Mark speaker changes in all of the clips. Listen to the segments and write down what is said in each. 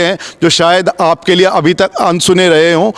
Speaker 1: हैं जो शायद आपके लिए अभी तक अनसुने रहे हों।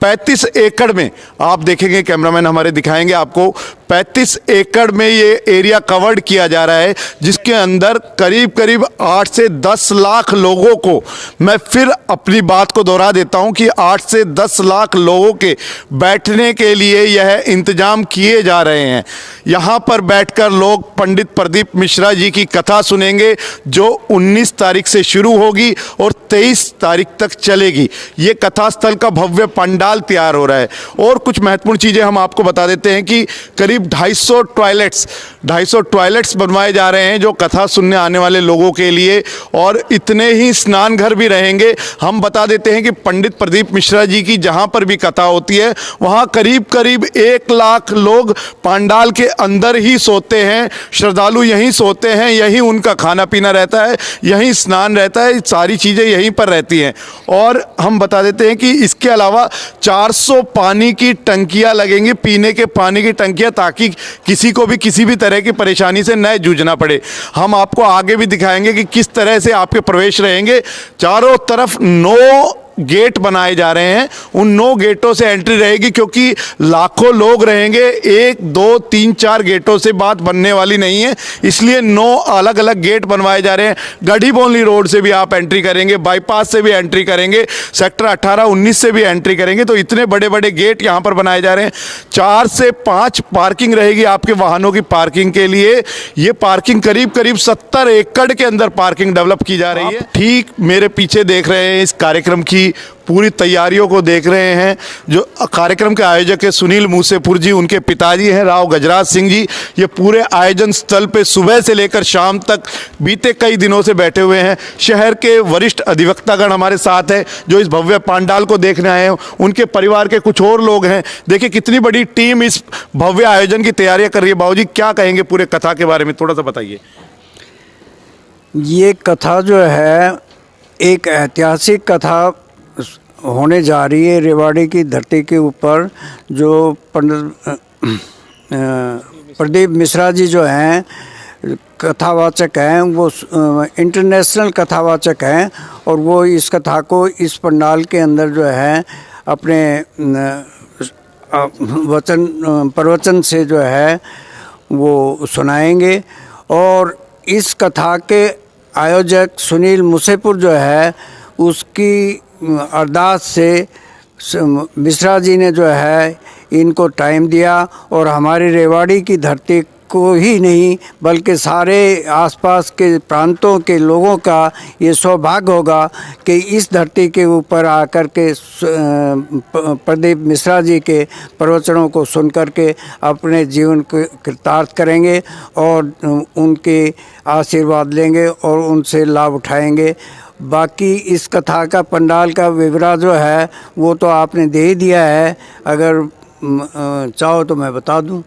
Speaker 1: 35 एकड़ में आप देखेंगे, कैमरामैन हमारे दिखाएंगे आपको, 35 एकड़ में ये एरिया कवर्ड किया जा रहा है, जिसके अंदर करीब करीब 8 से 10 लाख लोगों को, मैं फिर अपनी बात को दोहरा देता हूं कि 8 से 10 लाख लोगों के बैठने के लिए यह इंतजाम किए जा रहे हैं। यहाँ पर बैठकर लोग पंडित प्रदीप मिश्रा जी की कथा सुनेंगे, जो 19 तारीख से शुरू होगी और 23 तारीख तक चलेगी। ये कथा स्थल का भव्य पंडाल तैयार हो रहा है। और कुछ महत्वपूर्ण चीज़ें हम आपको बता देते हैं कि करीब 250 टॉयलेट्स बनवाए जा रहे हैं जो कथा सुनने आने वाले लोगों के लिए, और इतने ही स्नान घर भी रहेंगे। हम बता देते हैं कि पंडित प्रदीप मिश्रा जी की जहां पर भी कथा होती है वहां करीब करीब 1 लाख लोग पंडाल के अंदर ही सोते हैं। श्रद्धालु यहीं सोते हैं, यहीं उनका खाना पीना रहता है, यहीं स्नान रहता है, सारी चीज़ें यहीं पर रहती हैं। और हम बता देते हैं कि इसके अलावा 400 पानी की टंकियां लगेंगी, पीने के पानी की टंकियां, ताकि किसी को भी किसी भी तरह की परेशानी से न जूझना पड़े। हम आपको आगे भी दिखाएंगे कि किस तरह से आपके प्रवेश रहेंगे। चारों तरफ 9 गेट बनाए जा रहे हैं, उन 9 गेटों से एंट्री रहेगी, क्योंकि लाखों लोग रहेंगे। 1 2 3 4 गेटों से बात बनने वाली नहीं है, इसलिए 9 अलग अलग गेट बनवाए जा रहे हैं। गढ़ी बोनली रोड से भी आप एंट्री करेंगे, बाईपास से भी एंट्री करेंगे, सेक्टर 18 19 से भी एंट्री करेंगे। तो इतने बड़े बड़े गेट यहाँ पर बनाए जा रहे हैं। 4 से 5 पार्किंग रहेगी आपके वाहनों की पार्किंग के लिए। ये पार्किंग करीब करीब 70 एकड़ के अंदर पार्किंग डेवलप की जा रही है। ठीक मेरे पीछे देख रहे हैं, इस कार्यक्रम की पूरी तैयारियों को देख रहे हैं। जो कार्यक्रम के आयोजक है सुनील मूसेपुर जी, उनके पिताजी हैं राव गजराज सिंह जी। ये पूरे आयोजन स्थल पे सुबह से लेकर शाम तक बीते कई दिनों से बैठे हुए हैं। शहर के वरिष्ठ अधिवक्तागण हमारे साथ हैं जो इस भव्य पंडाल को देखने आए हैं, उनके परिवार के कुछ और लोग हैं। देखिए कितनी बड़ी टीम इस भव्य आयोजन की तैयारियां कर रही है। बाबूजी क्या कहेंगे पूरे कथा के बारे में, थोड़ा सा बताइए।
Speaker 2: ये कथा जो है एक ऐतिहासिक कथा होने जा रही है। रेवाड़ी की धरती के ऊपर जो पंडित प्रदीप मिश्रा जी जो हैं कथावाचक हैं, वो इंटरनेशनल कथावाचक हैं, और वो इस कथा को इस पंडाल के अंदर जो है अपने प्रवचन से जो है वो सुनाएंगे। और इस कथा के आयोजक सुनील मूसेपुर जो है, उसकी अरदास से मिश्रा जी ने जो है इनको टाइम दिया, और हमारी रेवाड़ी की धरती को ही नहीं बल्कि सारे आसपास के प्रांतों के लोगों का ये सौभाग्य होगा कि इस धरती के ऊपर आकर के प्रदीप मिश्रा जी के प्रवचनों को सुन कर के अपने जीवन को कृतार्थ करेंगे और उनके आशीर्वाद लेंगे और उनसे लाभ उठाएंगे। बाकी इस कथा का पंडाल का विवरण जो है वो तो आपने दे ही दिया है, अगर चाहो तो मैं बता दूं।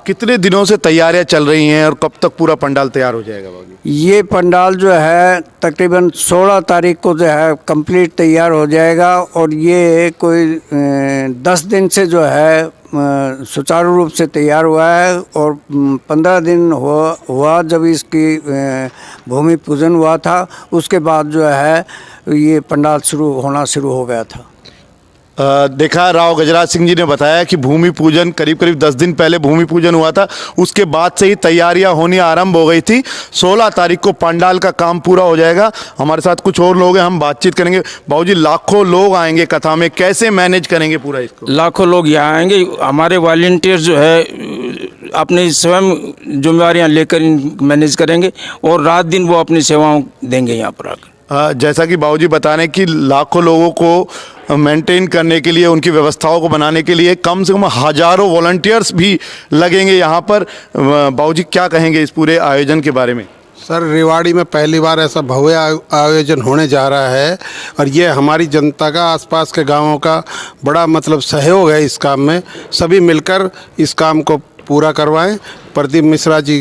Speaker 1: कितने दिनों से तैयारियां चल रही हैं और कब तक पूरा पंडाल तैयार हो जाएगा बाबू?
Speaker 2: ये पंडाल जो है तकरीबन 16 तारीख को जो है कंप्लीट तैयार हो जाएगा, और ये कोई 10 दिन से जो है सुचारू रूप से तैयार हुआ है, और 15 दिन हुआ जब इसकी भूमि पूजन हुआ था, उसके बाद जो है ये पंडाल शुरू हो गया था।
Speaker 1: देखा राव गजराज सिंह जी ने बताया कि भूमि पूजन करीब 10 दिन पहले भूमि पूजन हुआ था, उसके बाद से ही तैयारियां होनी आरंभ हो गई थी। 16 तारीख को पंडाल का काम पूरा हो जाएगा। हमारे साथ कुछ और लोग हैं, हम बातचीत करेंगे। बाबूजी लाखों लोग आएंगे कथा में, कैसे मैनेज करेंगे पूरा इसको?
Speaker 3: लाखों लोग यहाँ आएंगे। हमारे वॉलंटियर्स जो है अपनी स्वयं जिम्मेवारियाँ लेकर मैनेज करेंगे, और रात दिन वो अपनी सेवाओं देंगे यहाँ पर आकर।
Speaker 1: जैसा कि बाबूजी बता रहे हैं कि लाखों लोगों को मेंटेन करने के लिए, उनकी व्यवस्थाओं को बनाने के लिए कम से कम हजारों वॉलंटियर्स भी लगेंगे यहाँ पर। बाबूजी क्या कहेंगे इस पूरे आयोजन के बारे में?
Speaker 4: सर, रेवाड़ी में पहली बार ऐसा भव्य आयोजन होने जा रहा है, और ये हमारी जनता का, आसपास के गांवों का बड़ा सहयोग है इस काम में। सभी मिलकर इस काम को पूरा करवाएं, प्रदीप मिश्रा जी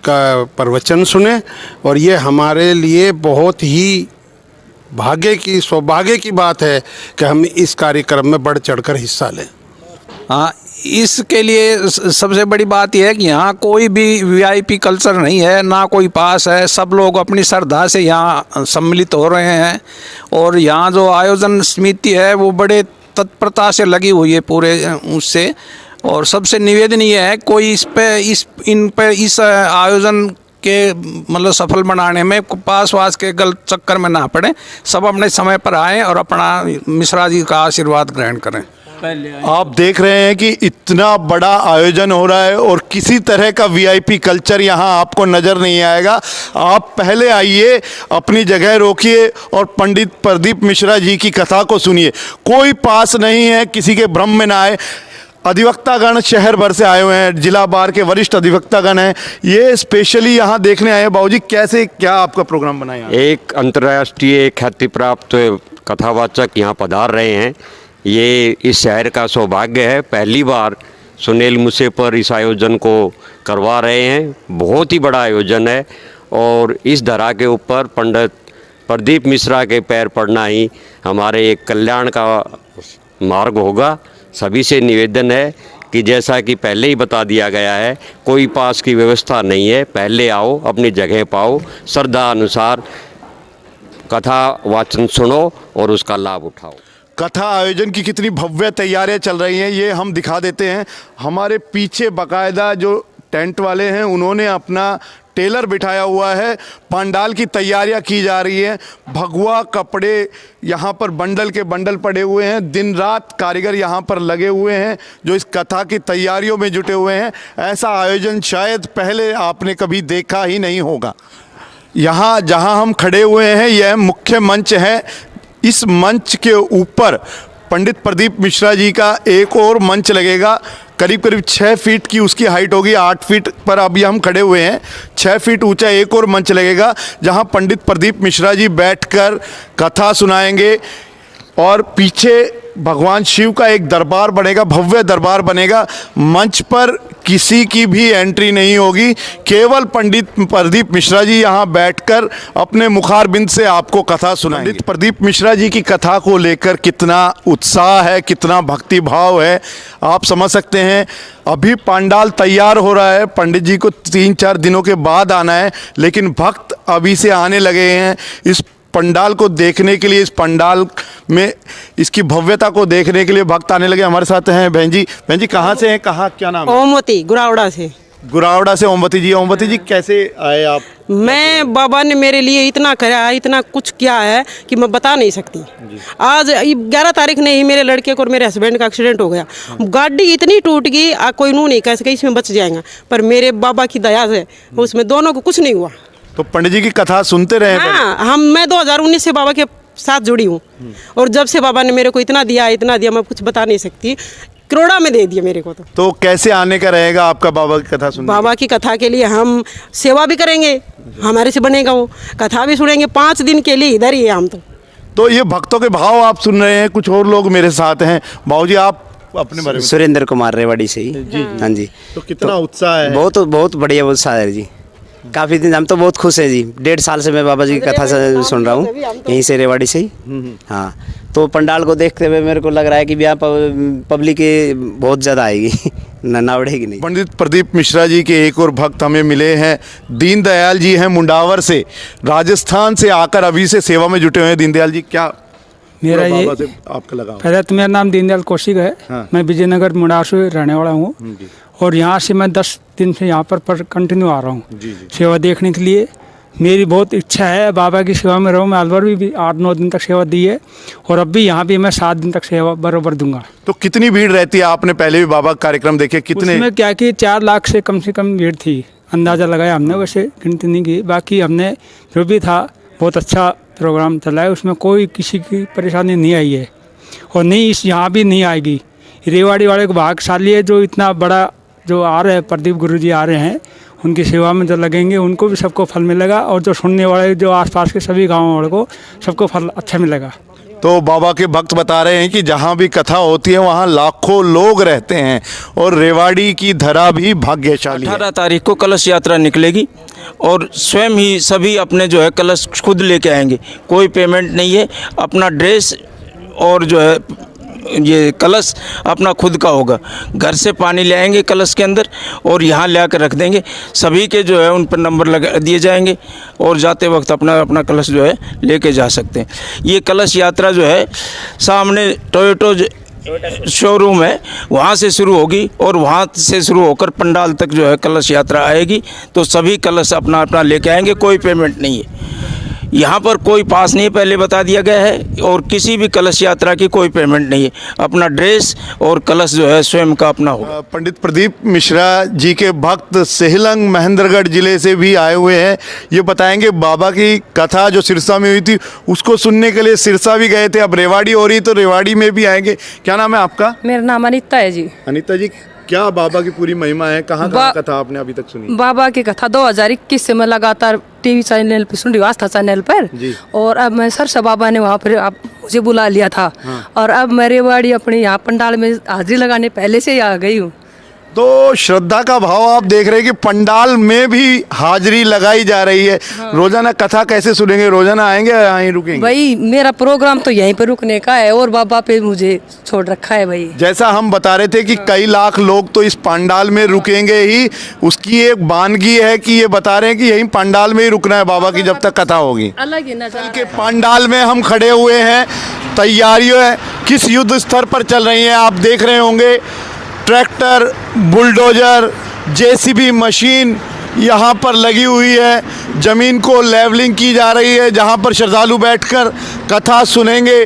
Speaker 4: का प्रवचन सुने, और ये हमारे लिए बहुत ही सौभाग्य की बात है कि हम इस कार्यक्रम में बढ़ चढ़कर हिस्सा लें।
Speaker 5: हाँ, इसके लिए सबसे बड़ी बात यह है कि यहाँ कोई भी वीआईपी कल्चर नहीं है, ना कोई पास है। सब लोग अपनी श्रद्धा से यहाँ सम्मिलित हो रहे हैं और यहाँ जो आयोजन समिति है वो बड़े तत्परता से लगी हुई है पूरे उससे। और सबसे निवेदन ये है कोई इस आयोजन के मतलब सफल बनाने में पास वास के गलत चक्कर में ना पड़े। सब अपने समय पर आएँ और अपना मिश्रा जी का आशीर्वाद ग्रहण करें।
Speaker 1: आप देख रहे हैं कि इतना बड़ा आयोजन हो रहा है और किसी तरह का वीआईपी कल्चर यहाँ आपको नज़र नहीं आएगा। आप पहले आइए, अपनी जगह रोकिए और पंडित प्रदीप मिश्रा जी की कथा को सुनिए। कोई पास नहीं है, किसी के भ्रम में ना आए। अधिवक्तागण शहर भर से आए हुए हैं, जिला बार के वरिष्ठ अधिवक्तागण हैं, ये स्पेशली यहाँ देखने आए हैं। बाबूजी कैसे क्या आपका प्रोग्राम बना है?
Speaker 6: एक अंतर्राष्ट्रीय ख्याति प्राप्त कथावाचक यहाँ पधार रहे हैं। ये इस शहर का सौभाग्य है। पहली बार सुनील मुसेपुर इस आयोजन को करवा रहे हैं। बहुत ही बड़ा आयोजन है और इस धरा के ऊपर पंडित प्रदीप मिश्रा के पैर पड़ना ही हमारे एक कल्याण का मार्ग होगा। सभी से निवेदन है कि जैसा कि पहले ही बता दिया गया है, कोई पास की व्यवस्था नहीं है। पहले आओ, अपनी जगह पाओ, श्रद्धा अनुसार कथा वाचन सुनो और उसका लाभ उठाओ।
Speaker 1: कथा आयोजन की कितनी भव्य तैयारियां चल रही हैं ये हम दिखा देते हैं। हमारे पीछे बाकायदा जो टेंट वाले हैं उन्होंने अपना टेलर बिठाया हुआ है। पंडाल की तैयारियां की जा रही है। भगवा कपड़े यहाँ पर बंडल के बंडल पड़े हुए हैं। दिन रात कारीगर यहाँ पर लगे हुए हैं जो इस कथा की तैयारियों में जुटे हुए हैं। ऐसा आयोजन शायद पहले आपने कभी देखा ही नहीं होगा। यहाँ जहाँ हम खड़े हुए हैं यह मुख्य मंच है। इस मंच के ऊपर पंडित प्रदीप मिश्रा जी का एक और मंच लगेगा। करीब करीब 6 फीट की उसकी हाइट होगी। 8 फीट पर अभी हम खड़े हुए हैं। 6 फीट ऊंचा एक और मंच लगेगा जहां पंडित प्रदीप मिश्रा जी बैठकर कथा सुनाएंगे और पीछे भगवान शिव का एक दरबार बनेगा, भव्य दरबार बनेगा। मंच पर किसी की भी एंट्री नहीं होगी, केवल पंडित प्रदीप मिश्रा जी यहाँ बैठकर अपने मुखारबिंद से आपको कथा सुनाएंगे। पंडित प्रदीप मिश्रा जी की कथा को लेकर कितना उत्साह है, कितना भक्ति भाव है, आप समझ सकते हैं। अभी पंडाल तैयार हो रहा है। पंडित जी को 3-4 दिनों के बाद आना है, लेकिन भक्त अभी से आने लगे हैं इस पंडाल को देखने के लिए। इस पंडाल में इसकी भव्यता को देखने के लिए भक्त आने लगे। हमारे साथ हैं बहन जी। बहन जी कहाँ से हैं, कहाँ क्या नाम है?
Speaker 7: ओमवती, गुरावड़ा से।
Speaker 1: गुरावड़ा से ओमवती जी। ओमवती जी कैसे आए आप?
Speaker 7: मैं बाबा ने मेरे लिए इतना करा है, इतना कुछ किया है कि मैं बता नहीं सकती। आज 11 तारीख ने ही मेरे लड़के को और मेरे हस्बैंड का एक्सीडेंट हो गया। गाड़ी इतनी टूट गई, कोई नू नहीं कह सके इसमें बच जाएगा, पर मेरे बाबा की दया से उसमें दोनों को कुछ नहीं हुआ।
Speaker 1: तो पंडित जी की कथा सुनते रहे?
Speaker 7: हाँ, मैं 2019 से बाबा के साथ जुड़ी हूँ और जब से बाबा ने मेरे को इतना दिया मैं कुछ बता नहीं सकती। करोड़ा में दे दिया मेरे को। तो कैसे आने का रहेगा आपका बाबा की कथा सुनने? बाबा की कथा के लिए हम सेवा भी करेंगे, हमारे से बनेगा वो, कथा भी सुनेंगे। 5 दिन के लिए इधर ही है हम।
Speaker 1: तो ये भक्तों के भाव आप सुन रहे हैं। कुछ और लोग मेरे साथ हैं। बाबूजी आप अपने बारे में?
Speaker 8: सुरेंद्र कुमार रेवाड़ी से ही। हाँ जी।
Speaker 1: तो कितना उत्साह है?
Speaker 8: बहुत बढ़िया उत्साह है जी। काफ़ी दिन हम तो बहुत खुश हैं जी। 1.5 साल से मैं बाबा जी की कथा सुन रहा हूँ, यहीं से रेवाड़ी से ही। हाँ, तो पंडाल को देखते हुए मेरे को लग रहा है कि यहाँ पब्लिक बहुत ज़्यादा आएगी, ना उड़ेगी नहीं।
Speaker 1: पंडित प्रदीप मिश्रा जी के एक और भक्त हमें मिले हैं। दीनदयाल जी हैं मुंडावर से, राजस्थान से आकर अभी से सेवा में जुटे हुए हैं। दीनदयाल जी क्या
Speaker 9: मेरा ये
Speaker 1: आपका लगाव?
Speaker 9: पहले तो मेरा नाम दीनदयाल कौशिक है। हाँ। मैं विजयनगर मुंडावर से रहने वाला हूँ और यहाँ से मैं 10 दिन से यहाँ पर कंटिन्यू आ रहा हूँ सेवा देखने के लिए। मेरी बहुत इच्छा है बाबा की सेवा में रहूँ। मैं अलवर भी 8-9 दिन तक सेवा दी है और अब भी यहाँ भी मैं 7 दिन तक सेवा बराबर दूंगा।
Speaker 1: तो कितनी भीड़ रहती है? आपने पहले भी बाबा कार्यक्रम देखे, कितने?
Speaker 9: उसमें क्या कि 4 लाख से कम भीड़ थी, अंदाज़ा लगाया हमने, वैसे गिनती नहीं की। बाकी हमने जो भी था बहुत अच्छा प्रोग्राम चला है, उसमें कोई किसी की परेशानी नहीं आई है और नहीं इस यहाँ भी नहीं आएगी। रेवाड़ी वाले को भाग्यशाली है जो इतना बड़ा जो आ रहे हैं, प्रदीप गुरु जी आ रहे हैं, उनकी सेवा में जो लगेंगे उनको भी सबको फल मिलेगा और जो सुनने वाले जो आसपास के सभी गाँव वालों को सबको फल अच्छा मिलेगा।
Speaker 1: तो बाबा के भक्त बता रहे हैं कि जहाँ भी कथा होती है वहाँ लाखों लोग रहते हैं और रेवाड़ी की धरा भी भाग्यशाली है।
Speaker 3: 18 तारीख को कलश यात्रा निकलेगी और स्वयं ही सभी अपने जो है कलश खुद लेके आएंगे। कोई पेमेंट नहीं है। अपना ड्रेस और जो है ये कलश अपना खुद का होगा। घर से पानी ले आएंगे कलश के अंदर और यहाँ ले आकर रख देंगे। सभी के जो है उन पर नंबर लगा दिए जाएंगे और जाते वक्त अपना अपना कलश जो है लेके जा सकते हैं। ये कलश यात्रा जो है सामने टोयोटो शोरूम है, वहाँ से शुरू होगी और वहाँ से शुरू होकर पंडाल तक जो है कलश यात्रा आएगी। तो सभी कलश अपना अपना लेके आएंगे, कोई पेमेंट नहीं है। यहाँ पर कोई पास नहीं, पहले बता दिया गया है, और किसी भी कलश यात्रा की कोई पेमेंट नहीं है। अपना ड्रेस और कलश जो है स्वयं का अपना होगा।
Speaker 1: पंडित प्रदीप मिश्रा जी के भक्त सेहलंग महेंद्रगढ़ जिले से भी आए हुए हैं। ये बताएंगे बाबा की कथा जो सिरसा में हुई थी उसको सुनने के लिए सिरसा भी गए थे, अब रेवाड़ी हो रही तो रेवाड़ी में भी आएंगे। क्या नाम है आपका?
Speaker 10: मेरा नाम अनीता है जी।
Speaker 1: अनीता जी, क्या बाबा की पूरी महिमा है? कहाँ कथा आपने अभी तक सुनी?
Speaker 10: बाबा की कथा 2021 से मैं लगातार टीवी चैनल पे सुन रही हूँ, आस्था चैनल पर
Speaker 1: जी।
Speaker 10: और अब मैं सरसा बाबा ने वहाँ पर आप मुझे बुला लिया था।
Speaker 1: हाँ।
Speaker 10: और अब मैं रेवाड़ी अपने यहाँ पंडाल में हाजिरी लगाने पहले से ही आ गई हूँ।
Speaker 1: तो श्रद्धा का भाव आप देख रहे हैं कि पंडाल में भी हाजिरी लगाई जा रही है।
Speaker 10: हाँ।
Speaker 1: रोजाना कथा कैसे सुनेंगे? रोजाना आएंगे या यहीं रुकेंगे?
Speaker 10: भाई मेरा प्रोग्राम तो यहीं पर रुकने का है और बाबा पे मुझे छोड़ रखा है भाई।
Speaker 1: जैसा हम बता रहे थे कि कई लाख लोग तो इस पंडाल में रुकेंगे ही, उसकी एक वानगी है कि ये बता रहे हैं कि यहीं पंडाल में ही रुकना है बाबा की जब तक कथा होगी।
Speaker 10: अलग ही नजारा
Speaker 1: के पंडाल में हम खड़े हुए हैं, तैयारियां किस युद्ध स्तर पर चल रही हैं आप देख रहे होंगे। ट्रैक्टर, बुलडोजर, जेसीबी मशीन यहाँ पर लगी हुई है। ज़मीन को लेवलिंग की जा रही है जहाँ पर श्रद्धालु बैठकर कथा सुनेंगे।